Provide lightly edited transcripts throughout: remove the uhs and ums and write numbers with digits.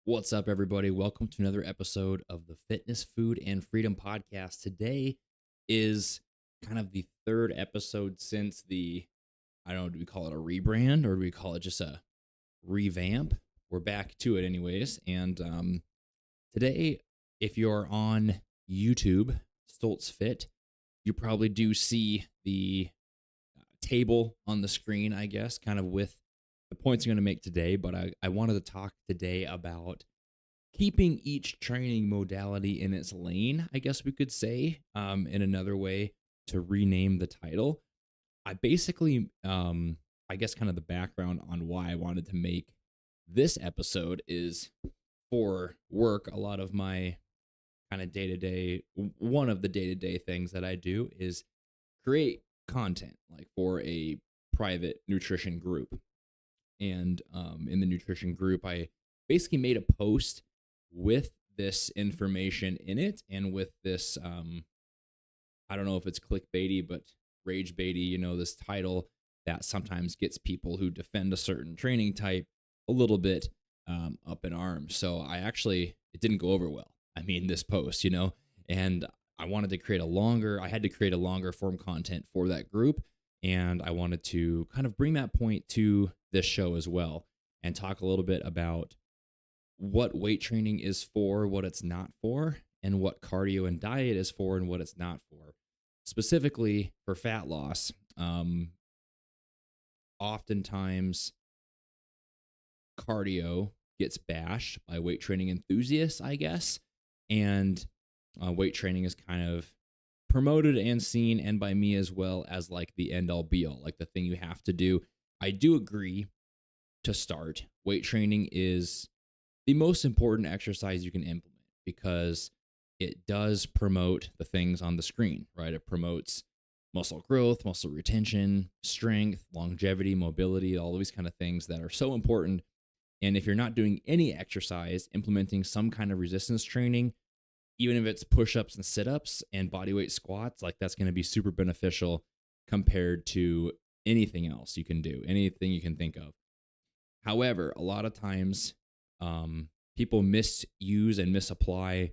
What's up, everybody? Welcome to another episode of the Fitness, Food, and Freedom Podcast. Today is kind of the third episode since I don't know, do we call it a rebrand or do we call it just a revamp? We're back to it, anyways. And today, if you're on YouTube, Stoltz Fit, you probably do see the table on the screen, I guess, kind of with the points I'm going to make today. But I wanted to talk today about keeping each training modality in its lane, I guess we could say, in another way to rename the title. I basically, I guess, kind of the background on why I wanted to make this episode is for work. A lot of my kind of day to day, one of the day to day things that I do is create content like for a private nutrition group. And in the nutrition group, I basically made a post with this information in it and with this, I don't know if it's clickbaity, but rage baity, this title that sometimes gets people who defend a certain training type a little bit up in arms. So it didn't go over well. I mean, this post, and I had to create a longer form content for that group. And I wanted to kind of bring that point to this show as well and talk a little bit about what weight training is for, what it's not for, and what cardio and diet is for and what it's not for. Specifically for fat loss, oftentimes cardio gets bashed by weight training enthusiasts, I guess, and weight training is kind of promoted and seen, and by me as well, as like the end all be all, like the thing you have to do. I do agree to start. Weight training is the most important exercise you can implement because it does promote the things on the screen, right? It promotes muscle growth, muscle retention, strength, longevity, mobility, all these kind of things that are so important. And if you're not doing any exercise, implementing some kind of resistance training, even if it's push-ups and sit-ups and bodyweight squats, like that's going to be super beneficial compared to anything else you can do, anything you can think of. However, a lot of times people misuse and misapply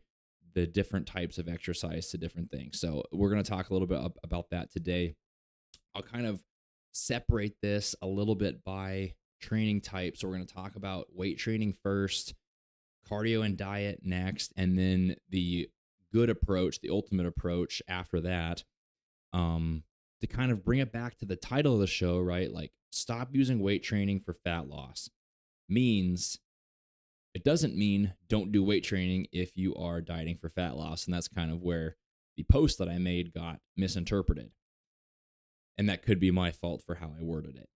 the different types of exercise to different things. So we're going to talk a little bit about that today. I'll kind of separate this a little bit by training types. So we're going to talk about weight training first, cardio and diet next, and then the good approach, the ultimate approach after that, to kind of bring it back to the title of the show, right? Like, stop using weight training for fat loss. It doesn't mean don't do weight training if you are dieting for fat loss. And that's kind of where the post that I made got misinterpreted. And that could be my fault for how I worded it.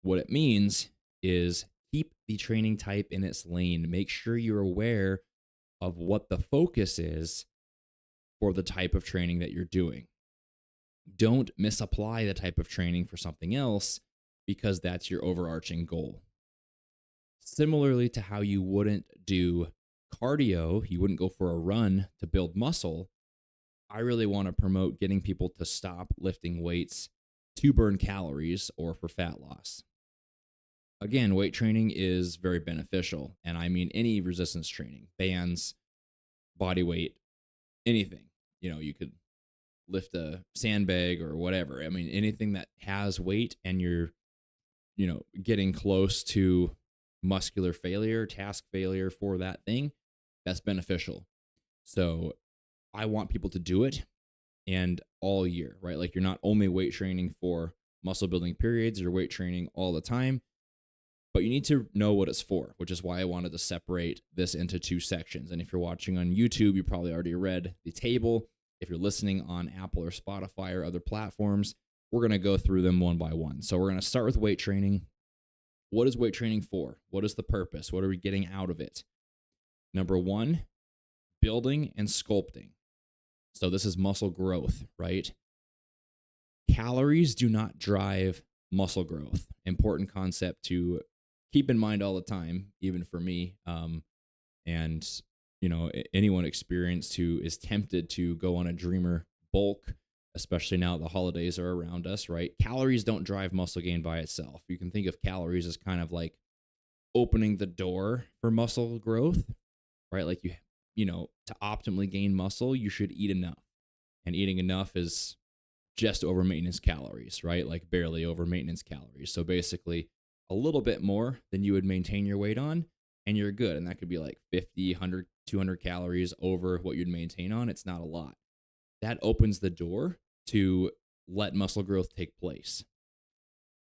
What it means is keep the training type in its lane. Make sure you're aware of what the focus is for the type of training that you're doing. Don't misapply the type of training for something else because that's your overarching goal. Similarly to how you wouldn't do cardio, you wouldn't go for a run to build muscle, I really want to promote getting people to stop lifting weights to burn calories or for fat loss. Again, weight training is very beneficial, and I mean any resistance training, bands, body weight, anything. You could lift a sandbag or whatever. I mean, anything that has weight and you're, getting close to muscular failure, task failure for that thing, that's beneficial. So I want people to do it and all year, right? Like, you're not only weight training for muscle building periods, you're weight training all the time, but you need to know what it's for, which is why I wanted to separate this into two sections. And if you're watching on YouTube, you probably already read the table. If you're listening on Apple or Spotify or other platforms, we're going to go through them one by one. So we're going to start with weight training. What is weight training for? What is the purpose? What are we getting out of it? Number one, building and sculpting. So this is muscle growth, right? Calories do not drive muscle growth. Important concept to keep in mind all the time, even for me. And anyone experienced who is tempted to go on a dreamer bulk, especially now the holidays are around us, right? Calories don't drive muscle gain by itself. You can think of calories as kind of like opening the door for muscle growth, right? Like to optimally gain muscle, you should eat enough. And eating enough is just over maintenance calories, right? Like barely over maintenance calories. So basically a little bit more than you would maintain your weight on, and you're good. And that could be like 50, 100, 200 calories over what you'd maintain on. It's not a lot. That opens the door to let muscle growth take place.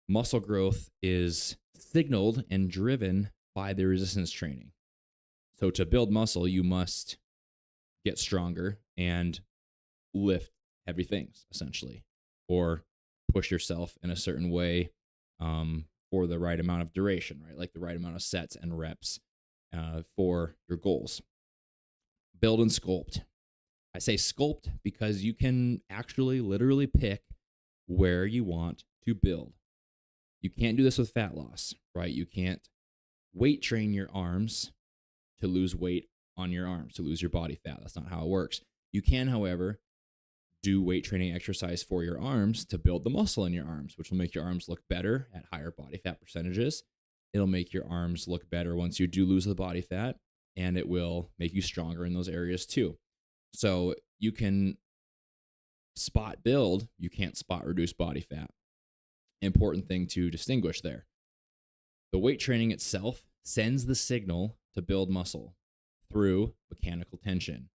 Muscle growth is signaled and driven by the resistance training. So to build muscle, you must get stronger and lift heavy things, essentially, or push yourself in a certain way for the right amount of duration, right? Like the right amount of sets and reps for your goals. Build and sculpt. I say sculpt because you can actually literally pick where you want to build. You can't do this with fat loss, right? You can't weight train your arms to lose weight on your arms, to lose your body fat. That's not how it works. You can, however, do weight training exercise for your arms to build the muscle in your arms, which will make your arms look better at higher body fat percentages. It'll make your arms look better once you do lose the body fat, and it will make you stronger in those areas too. So you can spot build, you can't spot reduce body fat. Important thing to distinguish there. The weight training itself sends the signal to build muscle through mechanical tension.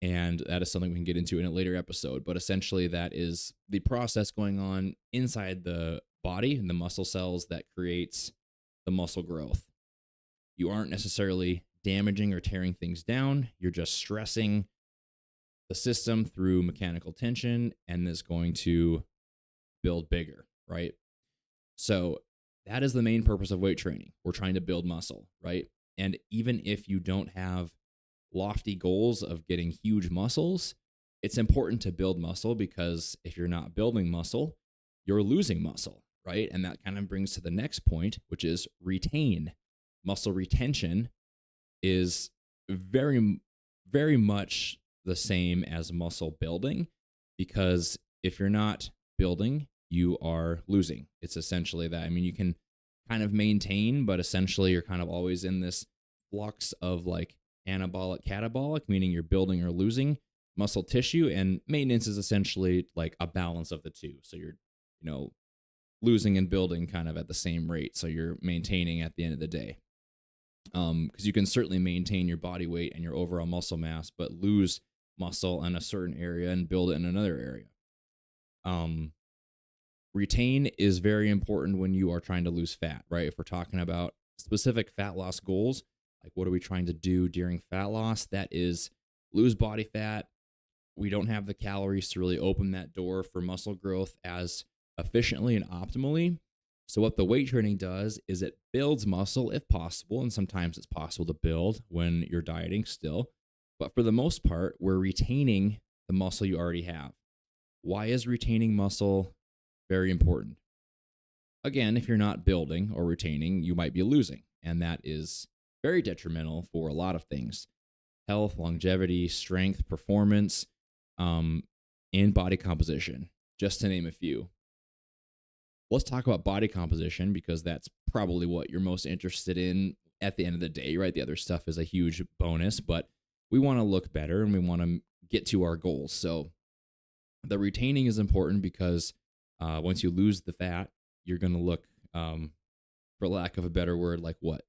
And that is something we can get into in a later episode. But essentially, that is the process going on inside the body and the muscle cells that creates the muscle growth. You aren't necessarily damaging or tearing things down. You're just stressing the system through mechanical tension, and is going to build bigger, right? So that is the main purpose of weight training. We're trying to build muscle, right? And even if you don't have lofty goals of getting huge muscles, it's important to build muscle, because if you're not building muscle, you're losing muscle, right? And that kind of brings to the next point, which is retain. Muscle retention is very, very much the same as muscle building, because if you're not building, you are losing. It's essentially that. I mean, you can kind of maintain, but essentially you're kind of always in this flux of like anabolic, catabolic, meaning you're building or losing muscle tissue, and maintenance is essentially like a balance of the two. So you're, losing and building kind of at the same rate. So you're maintaining at the end of the day. Because you can certainly maintain your body weight and your overall muscle mass, but lose muscle in a certain area and build it in another area. Retain is very important when you are trying to lose fat, right? If we're talking about specific fat loss goals, like what are we trying to do during fat loss? That is lose body fat. We don't have the calories to really open that door for muscle growth as efficiently and optimally. So what the weight training does is it builds muscle if possible, and sometimes it's possible to build when you're dieting still. But for the most part, we're retaining the muscle you already have. Why is retaining muscle very important? Again, if you're not building or retaining, you might be losing, and that is very detrimental for a lot of things: health, longevity, strength, performance, and body composition, just to name a few. Let's talk about body composition, because that's probably what you're most interested in at the end of the day, right? The other stuff is a huge bonus, but we want to look better and we want to get to our goals. So the retaining is important because once you lose the fat, you're going to look, for lack of a better word, like what?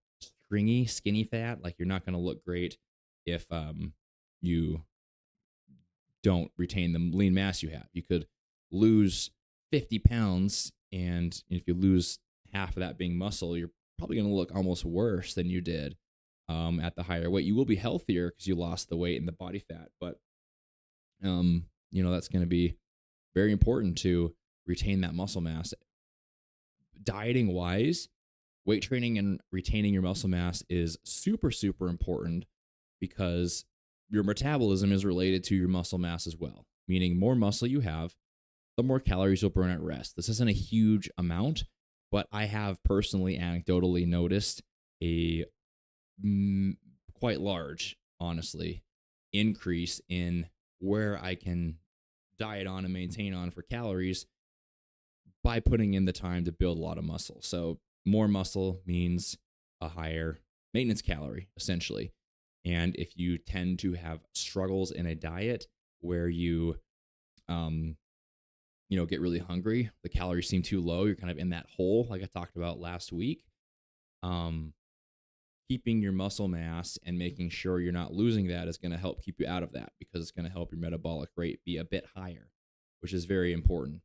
Stringy, skinny fat. Like you're not going to look great if you don't retain the lean mass you have. You could lose 50 pounds, and if you lose half of that being muscle, you're probably going to look almost worse than you did at the higher weight. You will be healthier because you lost the weight and the body fat, but that's going to be very important to retain that muscle mass. Dieting wise, weight training and retaining your muscle mass is super, super important, because your metabolism is related to your muscle mass as well, meaning more muscle you have, the more calories you'll burn at rest. This isn't a huge amount, but I have personally, anecdotally noticed a quite large, honestly, increase in where I can diet on and maintain on for calories by putting in the time to build a lot of muscle. So more muscle means a higher maintenance calorie, essentially. And if you tend to have struggles in a diet where um, get really hungry, the calories seem too low, you're kind of in that hole, like I talked about last week. Um, Keeping your muscle mass and making sure you're not losing that is going to help keep you out of that, because it's going to help your metabolic rate be a bit higher, which is very important.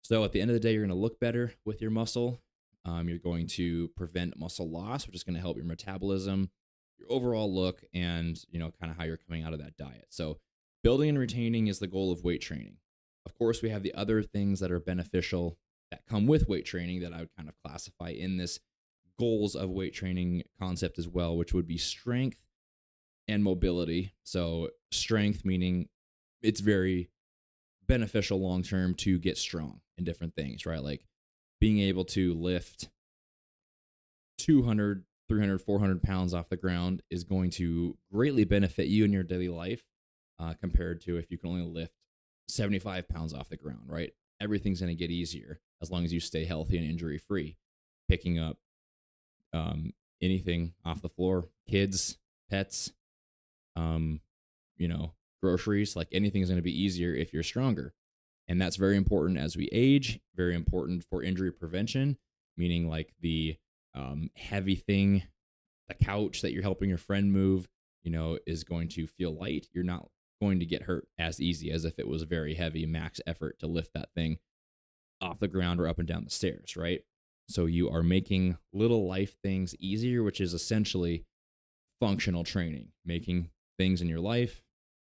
So at the end of the day, you're going to look better with your muscle. You're going to prevent muscle loss, which is going to help your metabolism, your overall look, and kind of how you're coming out of that diet. So building and retaining is the goal of weight training. Of course, we have the other things that are beneficial that come with weight training that I would kind of classify in this goals of weight training concept as well, which would be strength and mobility. So strength meaning it's very beneficial long term to get strong in different things, right? Like being able to lift 200, 300, 400 pounds off the ground is going to greatly benefit you in your daily life, compared to if you can only lift 75 pounds off the ground, right? Everything's going to get easier as long as you stay healthy and injury free. Picking up anything off the floor, kids, pets, um, groceries, like anything is going to be easier if you're stronger. And that's very important as we age, very important for injury prevention, meaning like the heavy thing, the couch that you're helping your friend move, is going to feel light. You're not going to get hurt as easy as if it was very heavy, max effort to lift that thing off the ground or up and down the stairs, right? So you are making little life things easier, which is essentially functional training, making things in your life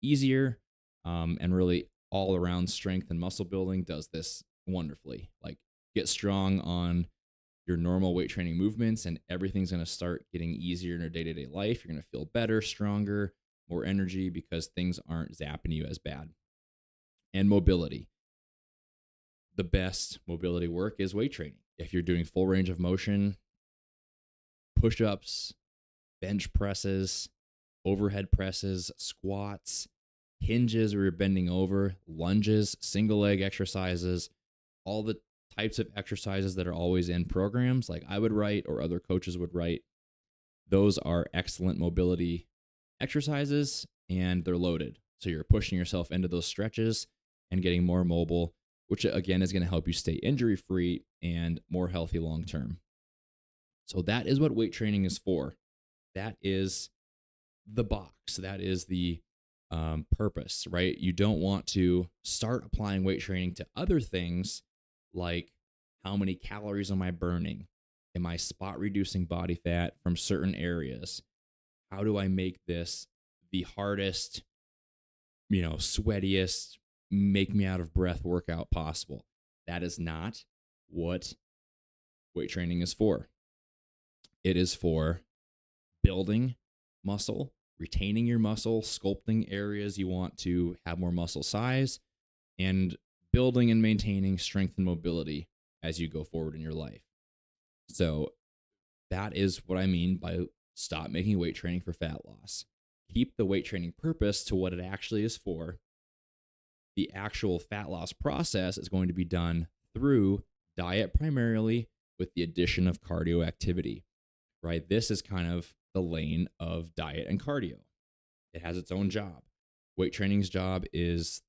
easier, and really all around strength and muscle building does this wonderfully. Like get strong on your normal weight training movements and everything's going to start getting easier in your day-to-day life. You're going to feel better, stronger, more energy because things aren't zapping you as bad. And mobility. The best mobility work is weight training. If you're doing full range of motion, push-ups, bench presses, overhead presses, squats, hinges where you're bending over, lunges, single leg exercises, all the types of exercises that are always in programs like I would write or other coaches would write. Those are excellent mobility exercises and they're loaded. So you're pushing yourself into those stretches and getting more mobile, which again is going to help you stay injury free and more healthy long term. So that is what weight training is for. That is the box. That is the purpose, right? You don't want to start applying weight training to other things like how many calories am I burning? Am I spot reducing body fat from certain areas? How do I make this the hardest, sweatiest, make me out of breath workout possible? That is not what weight training is for. It is for building muscle, retaining your muscle, sculpting areas you want to have more muscle size, and building and maintaining strength and mobility as you go forward in your life. So that is what I mean by stop making weight training for fat loss. Keep the weight training purpose to what it actually is for. The actual fat loss process is going to be done through diet primarily with the addition of cardio activity, right? This is kind of the lane of diet and cardio. It has its own job. Weight training's job is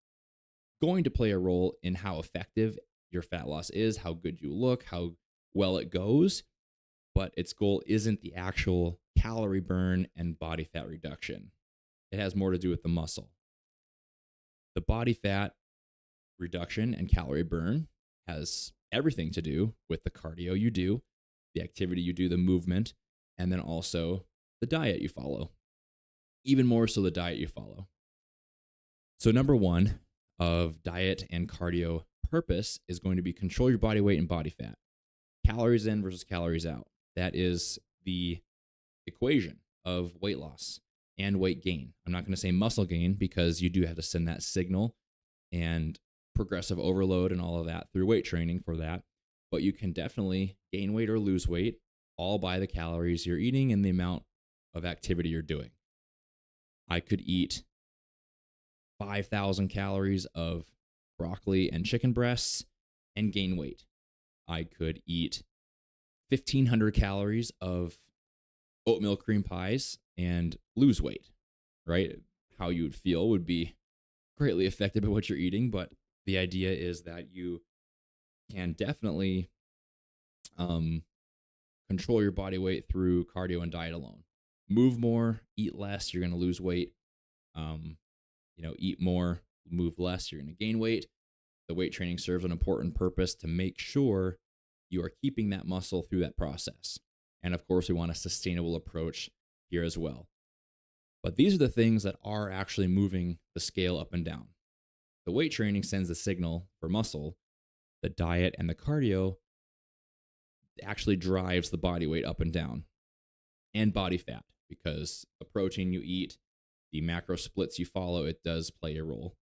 going to play a role in how effective your fat loss is, how good you look, how well it goes, but its goal isn't the actual calorie burn and body fat reduction. It has more to do with the muscle. The body fat reduction and calorie burn has everything to do with the cardio you do, the activity you do, the movement, and then also the diet you follow. Even more so the diet you follow. So number one of diet and cardio purpose is going to be control your body weight and body fat. Calories in versus calories out. That is the equation of weight loss and weight gain. I'm not going to say muscle gain because you do have to send that signal and progressive overload and all of that through weight training for that. But you can definitely gain weight or lose weight all by the calories you're eating and the amount of activity you're doing. I could eat 5,000 calories of broccoli and chicken breasts and gain weight. I could eat 1,500 calories of oatmeal cream pies and lose weight, right? How you would feel would be greatly affected by what you're eating, but the idea is that you can definitely um, control your body weight through cardio and diet alone. Move more, eat less, you're going to lose weight. Um, eat more, move less, you're going to gain weight. The weight training serves an important purpose to make sure you are keeping that muscle through that process. And of course, we want a sustainable approach here as well. But these are the things that are actually moving the scale up and down. The weight training sends the signal for muscle. The diet and the cardio actually drives the body weight up and down, and body fat, because the protein you eat, the macro splits you follow, it does play a role.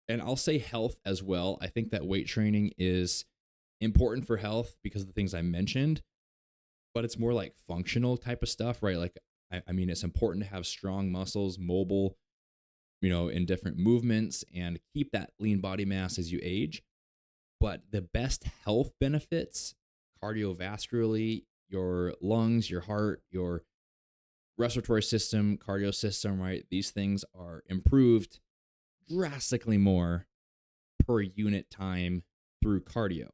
And I'll say health as well. I think that weight training is important for health because of the things I mentioned, but it's more like functional type of stuff, right? Like, I mean, it's important to have strong muscles, mobile, in different movements, and keep that lean body mass as you age. But the best health benefits, cardiovascularly, your lungs, your heart, your respiratory system, cardio system, right? These things are improved drastically more per unit time through cardio,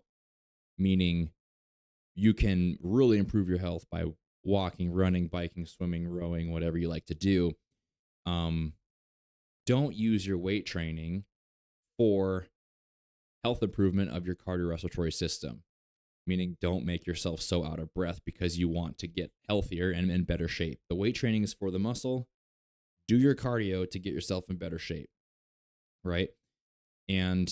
meaning you can really improve your health by walking, running, biking, swimming, rowing, whatever you like to do. Don't use your weight training for health improvement of your cardiorespiratory system, meaning don't make yourself so out of breath because you want to get healthier and in better shape. The weight training is for the muscle. Do your cardio to get yourself in better shape, right? And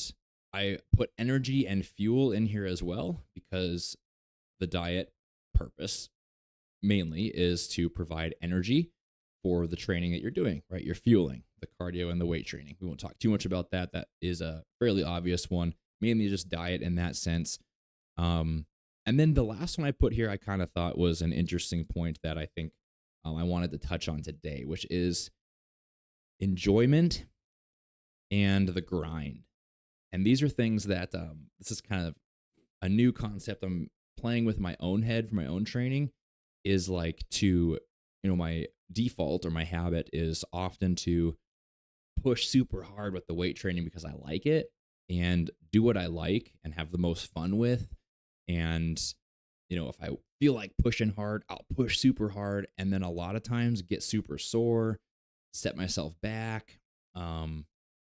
I put energy and fuel in here as well because the diet purpose mainly is to provide energy for the training that you're doing, right? You're fueling the cardio and the weight training. We won't talk too much about that. That is a fairly obvious one, mainly just diet in that sense. And then the last one I put here, I kind of thought was an interesting point that I think I wanted to touch on today, which is enjoyment and the grind. And these are things that this is kind of a new concept I'm playing with my own head for my own training, is like to, my default or my habit is often to push super hard with the weight training because I like it and do what I like and have the most fun with. And, if I feel like pushing hard, I'll push super hard. And then a lot of times get super sore, set myself back.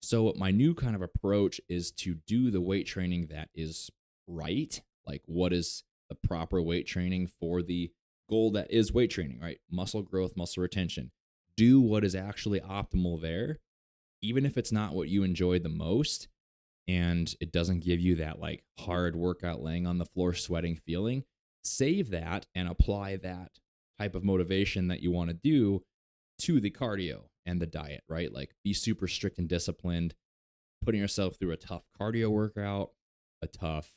So my new kind of approach is to do the weight training that is right. Like, what is the proper weight training for the goal that is weight training, right? Muscle growth, muscle retention. Do what is actually optimal there, even if it's not what you enjoy the most and it doesn't give you that like hard workout laying on the floor sweating feeling. Save that and apply that type of motivation that you want to do to the cardio and the diet, right? Like, be super strict and disciplined, putting yourself through a tough cardio workout, a tough,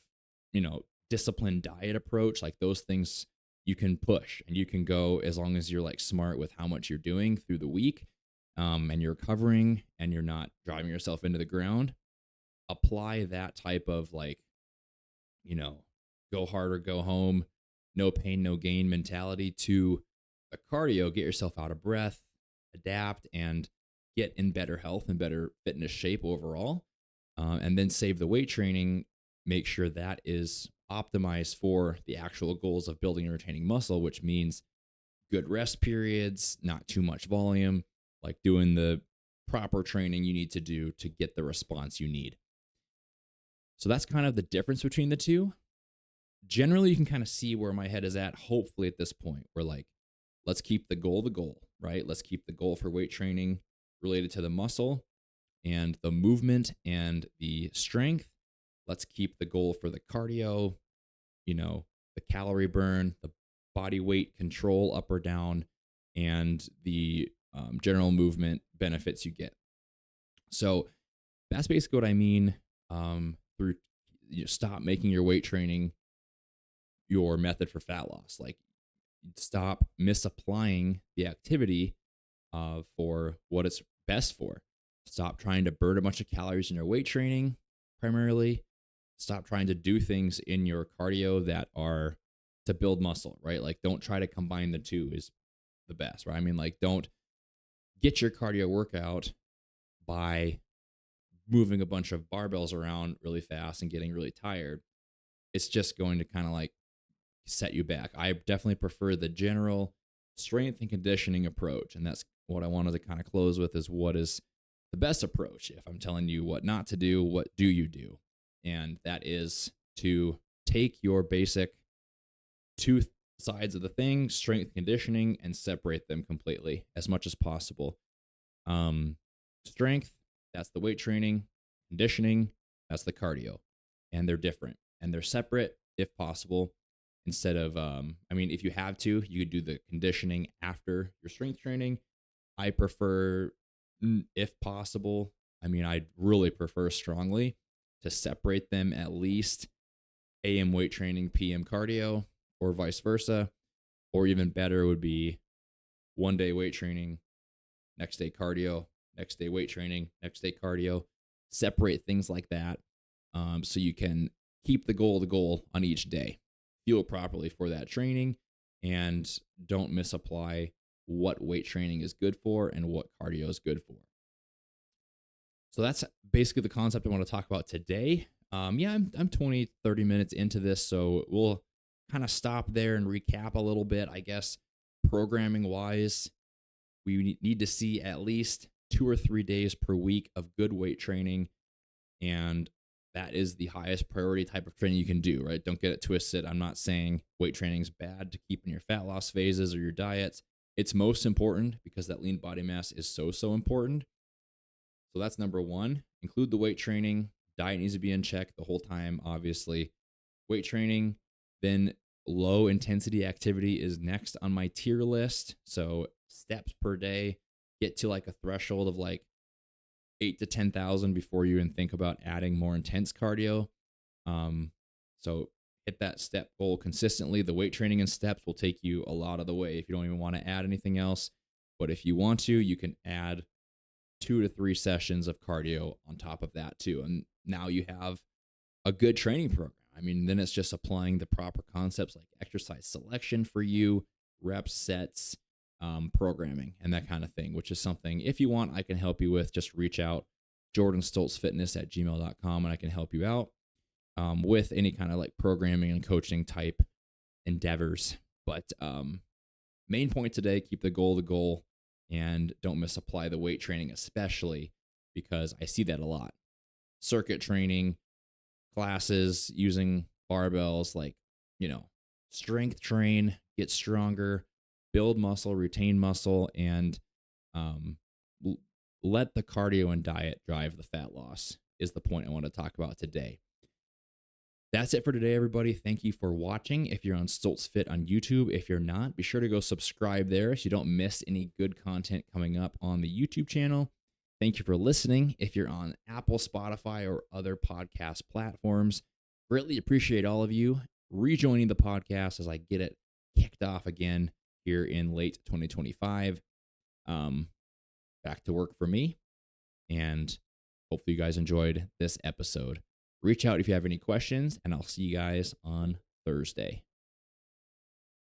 disciplined diet approach. Like, those things you can push and you can go as long as you're like smart with how much you're doing through the week, and you're covering and you're not driving yourself into the ground. Apply that type of like, go hard or go home, no pain, no gain mentality to the cardio. Get yourself out of breath, adapt, and get in better health and better fitness shape overall. And then save the weight training. Make sure that is optimized for the actual goals of building and retaining muscle, which means good rest periods, not too much volume, like doing the proper training you need to do to get the response you need. So that's kind of the difference between the two. Generally, you can kind of see where my head is at, hopefully, at this point. We're like, let's keep the goal, right? Let's keep the goal for weight training related to the muscle and the movement and the strength. Let's keep the goal for the cardio, the calorie burn, the body weight control up or down, and the general movement benefits you get. So that's basically what I mean through stop making your weight training your method for fat loss. Like, stop misapplying the activity for what it's best for. Stop trying to burn a bunch of calories in your weight training primarily. Stop trying to do things in your cardio that are to build muscle, right? Like, don't try to combine the two is the best, right? I mean, like, don't get your cardio workout by moving a bunch of barbells around really fast and getting really tired. It's just going to kind of like set you back. I definitely prefer the general strength and conditioning approach. And that's what I wanted to kind of close with, is what is the best approach. If I'm telling you what not to do, what do you do? And that is to take your basic two sides of the thing, strength conditioning, and separate them completely as much as possible. Strength, that's the weight training. Conditioning, that's the cardio. And they're different and they're separate if possible. Instead of, if you have to, you could do the conditioning after your strength training. I prefer, if possible, I'd really prefer strongly to separate them, at least AM weight training, PM cardio, or vice versa. Or even better would be one day weight training, next day cardio, next day weight training, next day cardio. Separate things like that, so you can keep the goal on each day. Fuel properly for that training, and don't misapply what weight training is good for and what cardio is good for. So that's basically the concept I want to talk about today. I'm 20, 30 minutes into this, so we'll kind of stop there and recap a little bit. I guess programming wise, we need to see at least 2 or 3 days per week of good weight training, and that is the highest priority type of training you can do, right? Don't get it twisted. I'm not saying weight training is bad to keep in your fat loss phases or your diets. It's most important because that lean body mass is so important. So that's number one. Include the weight training. Diet needs to be in check the whole time, obviously. Weight training, then low intensity activity is next on my tier list. So steps per day, get to like a threshold of like 8 to 10,000 before you even think about adding more intense cardio. So hit that step goal consistently. The weight training and steps will take you a lot of the way if you don't even want to add anything else. But if you want to, you can add 2 to 3 sessions of cardio on top of that too. And now you have a good training program. Then it's just applying the proper concepts like exercise selection for you, reps, sets, programming, and that kind of thing, which is something, if you want, I can help you with. Just reach out, jordanstoltzfitness@gmail.com, and I can help you out with any kind of like programming and coaching type endeavors. But main point today, keep the goal, and don't misapply the weight training, especially because I see that a lot. Circuit training, classes using barbells, like, strength train, get stronger, build muscle, retain muscle, and let the cardio and diet drive the fat loss is the point I want to talk about today. That's it for today, everybody. Thank you for watching. If you're on Stoltz Fit on YouTube, if you're not, be sure to go subscribe there so you don't miss any good content coming up on the YouTube channel. Thank you for listening. If you're on Apple, Spotify, or other podcast platforms, greatly appreciate all of you rejoining the podcast as I get it kicked off again here in late 2025. Back to work for me, and hopefully you guys enjoyed this episode. Reach out if you have any questions, and I'll see you guys on Thursday.